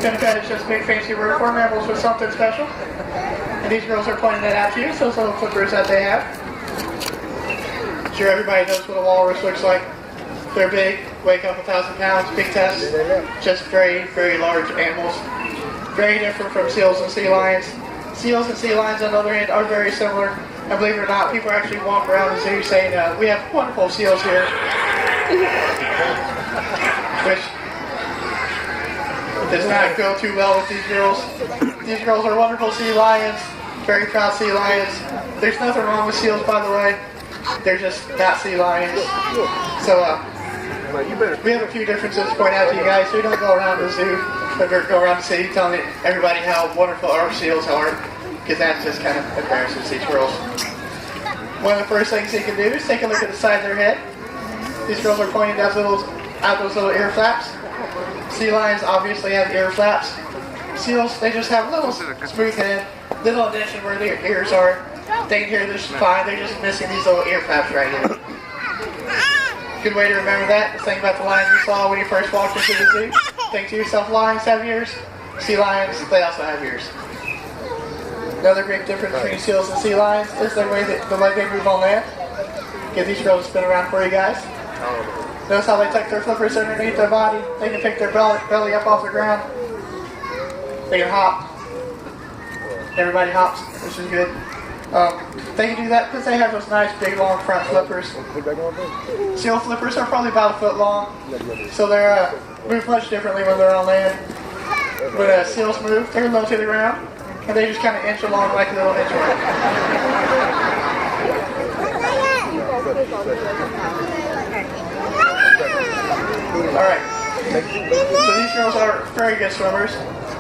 Democrat is just a big fancy word for mammals with something special. And these girls are pointing that out to you, so those little flippers that they have. Sure, everybody knows what a walrus looks like. They're big, weigh a couple thousand pounds, big tusks, just very, very large animals. Very different from seals and sea lions. Seals and sea lions, on the other hand, are very similar. And believe it or not, people actually walk around the zoo saying, we have wonderful seals here. Which does not go too well with these girls. These girls are wonderful sea lions, very proud sea lions. There's nothing wrong with seals, by the way. They're just not sea lions. So, we have a few differences to point out to you guys. We don't go around the zoo, but we go around the city telling everybody how wonderful our seals are, because that just kind of embarrasses these girls. One of the first things you can do is take a look at the side of their head. These girls are pointing out those little ear flaps. Sea lions obviously have ear flaps. Seals, they just have a little smooth head, little addition where their ears are. They can hear this fine, they're just missing these little ear flaps right here. Good way to remember that is think about the lions you saw when you first walked into the zoo. Think to yourself, lions have ears. Sea lions, they also have ears. Another great difference between seals and sea lions is the way they move on land. Give these girls a spin around for you guys. Notice how they tuck their flippers underneath their body. They can pick their belly up off the ground. They can hop. Everybody hops, which is good. They can do that because they have those nice big long front flippers. Seal flippers are probably about a foot long, so they're move much differently when they're on land. When seals move, they're low to the ground, and they just kind of inch along like a little inchworm. Alright, so these girls are very good swimmers.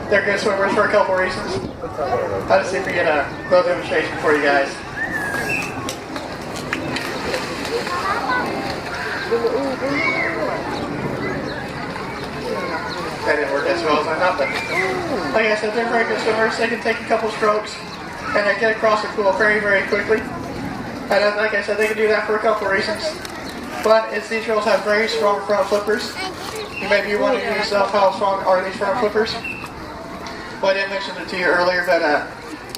They're good swimmers for a couple reasons. I'll just see if we get a little demonstration for you guys. That didn't work as well as I thought, but like I said, they're very good swimmers. They can take a couple strokes and they get across the pool very, very quickly. And like I said, they can do that for a couple reasons. One is these girls have very strong front flippers. You may be wondering to yourself, how strong are these front flippers? Well, I didn't mention it to you earlier, but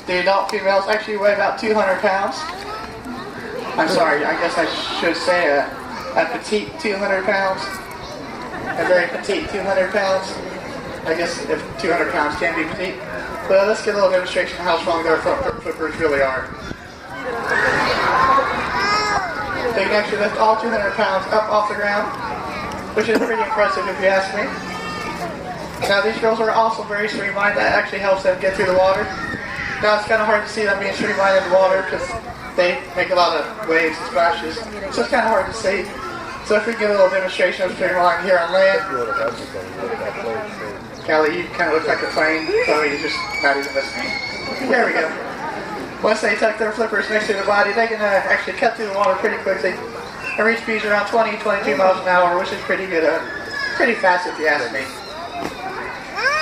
the adult females actually weigh about 200 pounds. I'm sorry, I guess I should say a petite 200 pounds. A very petite 200 pounds. I guess if 200 pounds can be petite. But let's get a little demonstration of how strong their front flippers really are. They can actually lift all 200 pounds up off the ground, which is pretty impressive if you ask me. Now these girls are also very streamlined. That actually helps them get through the water. Now it's kind of hard to see them being streamlined in the water because they make a lot of waves and splashes. So it's kind of hard to see. So if we get a little demonstration of streamlining here on land. Callie, you kind of look like a plane. Chloe, you're just not even listening. There we go. Once they tuck their flippers next to the body, they can actually cut through the water pretty quickly and reach speeds around 20, 22 miles an hour, which is pretty good, pretty fast if you ask me.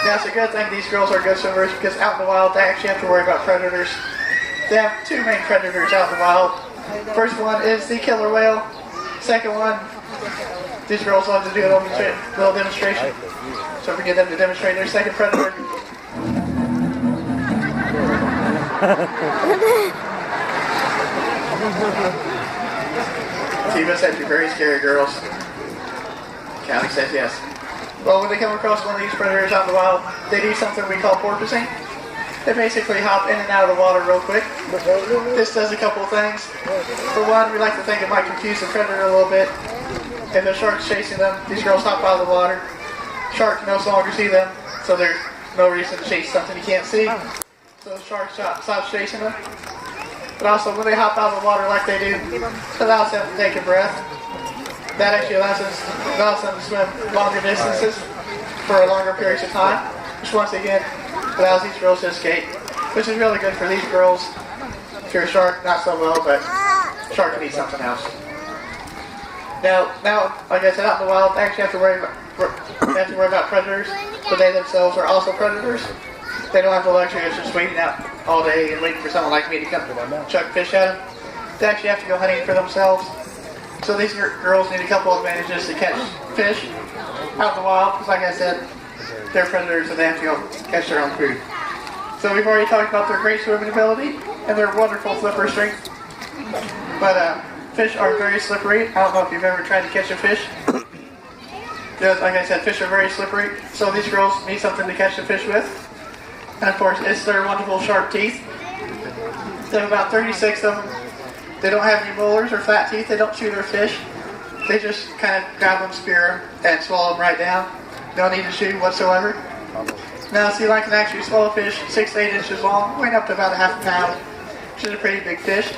Now it's a good thing these girls are good swimmers because out in the wild they actually have to worry about predators. They have two main predators out in the wild. First one is the killer whale. Second one, these girls love to do a little demonstration. So if we get them to demonstrate their second predator. So you must have to be very scary girls. Callie says yes. Well, when they come across one of these predators out in the wild, they do something we call porpoising. They basically hop in and out of the water real quick. This does a couple of things. For one, we like to think it might confuse the predator a little bit. If a shark's chasing them, these girls hop out of the water. Shark can no longer see them, so there's no reason to chase something you can't see. So the shark stops chasing them. But also, when they hop out of the water like they do, it allows them to take a breath. That actually allows them to swim longer distances for longer periods of time, which once again allows these girls to escape, which is really good for these girls. If you're a shark, not so well, but shark can eat something else. Now, like I said, out in the wild, they actually have to worry about predators, but they themselves are also predators. They don't have the luxury of just waiting out all day and waiting for someone like me to come chuck fish at them. They actually have to go hunting for themselves. So these girls need a couple of advantages to catch fish out in the wild, because like I said, they're predators and they have to go catch their own food. So we've already talked about their great swimming ability and their wonderful flipper strength. But fish are very slippery. I don't know if you've ever tried to catch a fish. Just like I said, fish are very slippery. So these girls need something to catch the fish with. And of course, it's their wonderful sharp teeth. They have about 36 of them. They don't have any molars or flat teeth. They don't chew their fish. They just kind of grab them, spear them, and swallow them right down. No need to chew whatsoever. Now, a sea lion can actually swallow fish 6 to 8 inches long, weighing up to about a half a pound, which is a pretty big fish.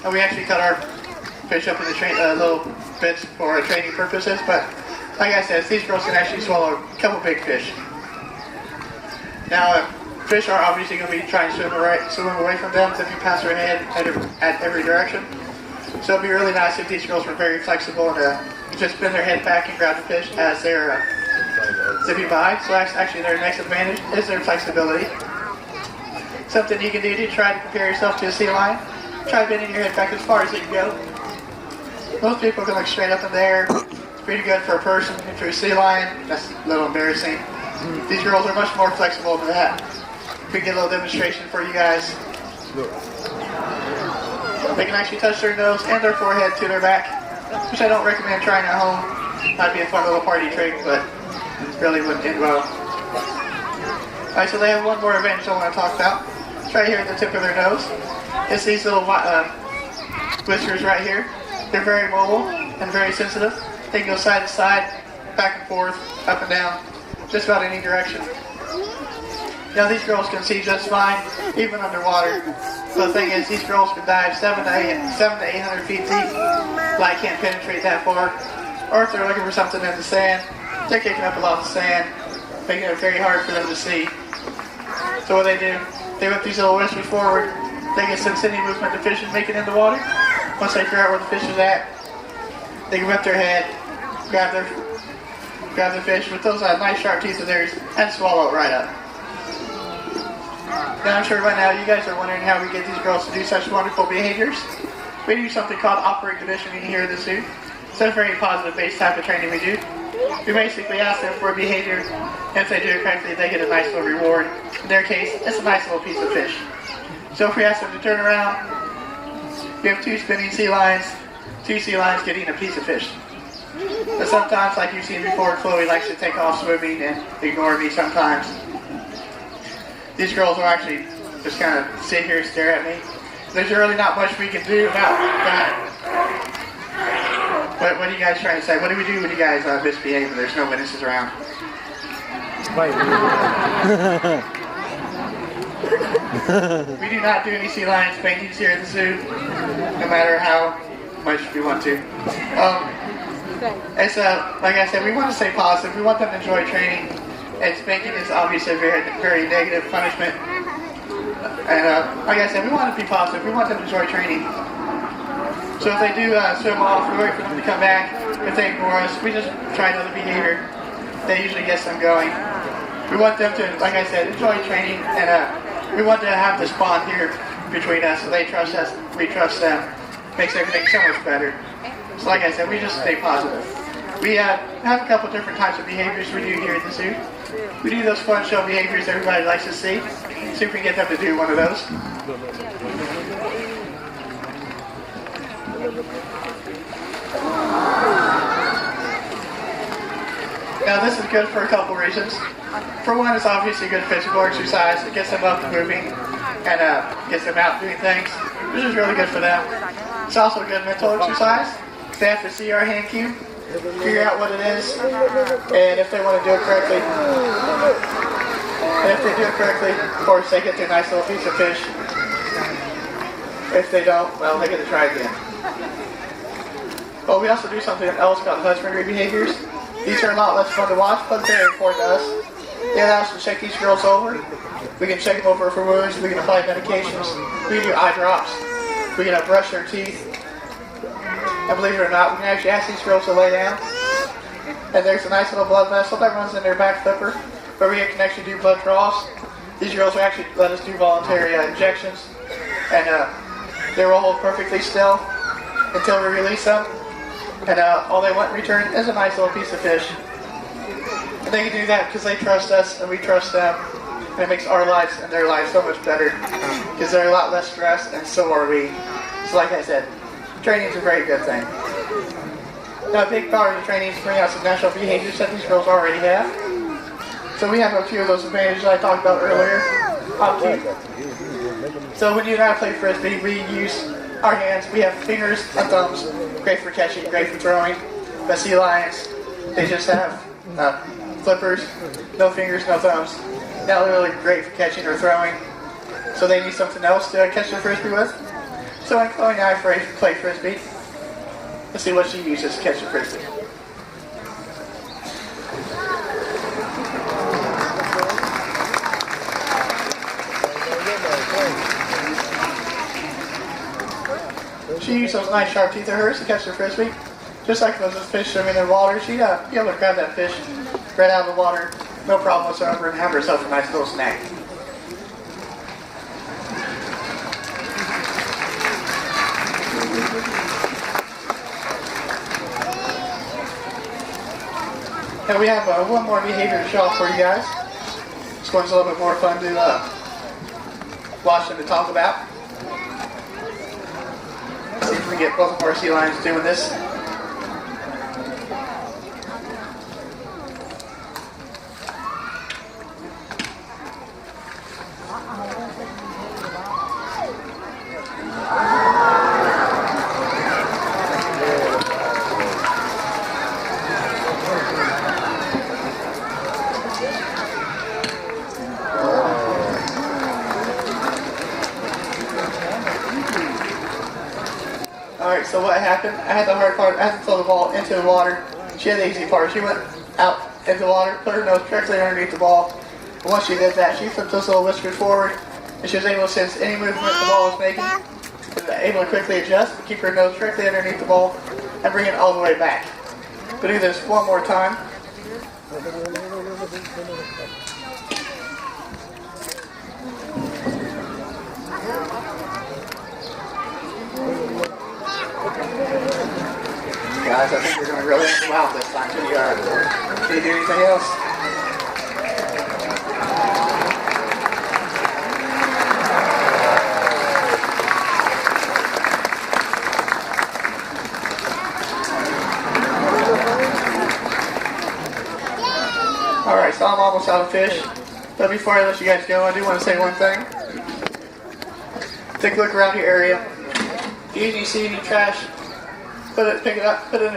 And we actually cut our fish up into little bits for training purposes, but like I said, these girls can actually swallow a couple big fish. Now, fish are obviously going to be trying to swim away from them if you pass their head at every direction. So it'd be really nice if these girls were very flexible and just bend their head back and grab the fish as they're zipping by. So that's actually their next advantage is their flexibility. Something you can do to try to compare yourself to a sea lion. Try bending your head back as far as you can go. Most people can look straight up in the air. It's pretty good for a person. If you're a sea lion, that's a little embarrassing. These girls are much more flexible than that. We can get a little demonstration for you guys. They can actually touch their nose and their forehead to their back, which I don't recommend trying at home. Might be a fun little party trick, but it really wouldn't end well. Alright, so they have one more advantage I want to talk about. It's right here at the tip of their nose. It's these little whiskers right here. They're very mobile and very sensitive. They can go side to side, back and forth, up and down, just about any direction. Now these girls can see just fine, even underwater. So the thing is, these girls can dive 7 to 800 feet deep. Light can't penetrate that far. Or if they're looking for something in the sand, they're kicking up a lot of sand, making it very hard for them to see. So what they do, they whip these little whiskers forward. They can sense any movement the fish is making in the water. Once they figure out where the fish is at, they can whip their head, grab the fish with those nice sharp teeth of theirs, and swallow it right up. Now I'm sure by now you guys are wondering how we get these girls to do such wonderful behaviors. We do something called operant conditioning here at the zoo. It's a very positive-based type of training we do. We basically ask them for a behavior, and if they do it correctly, they get a nice little reward. In their case, it's a nice little piece of fish. So if we ask them to turn around, we have 2 spinning sea lions, 2 sea lions getting a piece of fish. But sometimes, like you've seen before, Chloe likes to take off swimming and ignore me sometimes. These girls will actually just kind of sit here and stare at me. There's really not much we can do about that. What are you guys trying to say? What do we do when you guys misbehave and there's no witnesses around? We do not do any sea lion spankings here at the zoo, no matter how much we want to. It's like I said, we want to stay positive. We want them to enjoy training. And spanking is obviously a very, very negative punishment. And like I said, we want to be positive. We want them to enjoy training. So if they do swim off, we wait for them to come back. If they ignore us, we just try another behavior. That usually gets them going. We want them to, like I said, enjoy training. And we want to have this bond here between us. So they trust us, we trust them. Makes everything so much better. So like I said, we just stay positive. We have a couple different types of behaviors we do here at the zoo. We do those fun show behaviors everybody likes to see. See if we can get them to do one of those. Now this is good for a couple reasons. For one, it's obviously good physical exercise. It gets them up and moving and gets them out doing things, which is really good for them. It's also good mental exercise. They have to see our hand cue, figure out what it is, and if they want to do it correctly. And if they do it correctly, of course, they get their nice little piece of fish. If they don't, well, they get to try again. But we also do something else called husbandry behaviors. These are a lot less fun to watch, but very important to us. They allow us to check these girls over. We can check them over for wounds. We can apply medications. We can do eye drops. We can brush their teeth. And believe it or not, we can actually ask these girls to lay down. And there's a nice little blood vessel that runs in their back flipper, where we can actually do blood draws. These girls will actually let us do voluntary injections. And they will hold perfectly still until we release them. And all they want in return is a nice little piece of fish. And they can do that because they trust us and we trust them. And it makes our lives and their lives so much better because they're a lot less stressed and so are we. So like I said, training is a very good thing. Now a big part of the training is to bring out some natural behaviors that these girls already have. So we have a few of those advantages I talked about earlier. So when you and I play Frisbee, we use our hands. We have fingers and thumbs. Great for catching, great for throwing. But sea lions, they just have flippers, no fingers, no thumbs. Not really great for catching or throwing. So they need something else to catch their Frisbee with. So when Chloe and I play Frisbee, let's see what she uses to catch the Frisbee. She used those nice sharp teeth of hers to catch the Frisbee. Just like those fish swimming in the water, she'd be able to grab that fish right out of the water, no problem whatsoever, and have herself a nice little snack. And we have one more behavior to show off for you guys. This one's a little bit more fun to watch and to talk about. Let's see if we can get both of our sea lions doing this. Alright, so what happened? I had the hard part. I had to throw the ball into the water. She had the easy part. She went out into the water, put her nose directly underneath the ball. And once she did that, she flipped those little whiskers forward, and she was able to sense any movement the ball was making, and able to quickly adjust, keep her nose directly underneath the ball, and bring it all the way back. We'll do this one more time. Guys, I think we're doing really well this time. Can you do anything else? Alright, so I'm almost out of fish. But before I let you guys go, I do want to say one thing. Take a look around your area. If you see any trash, pick it up, put it in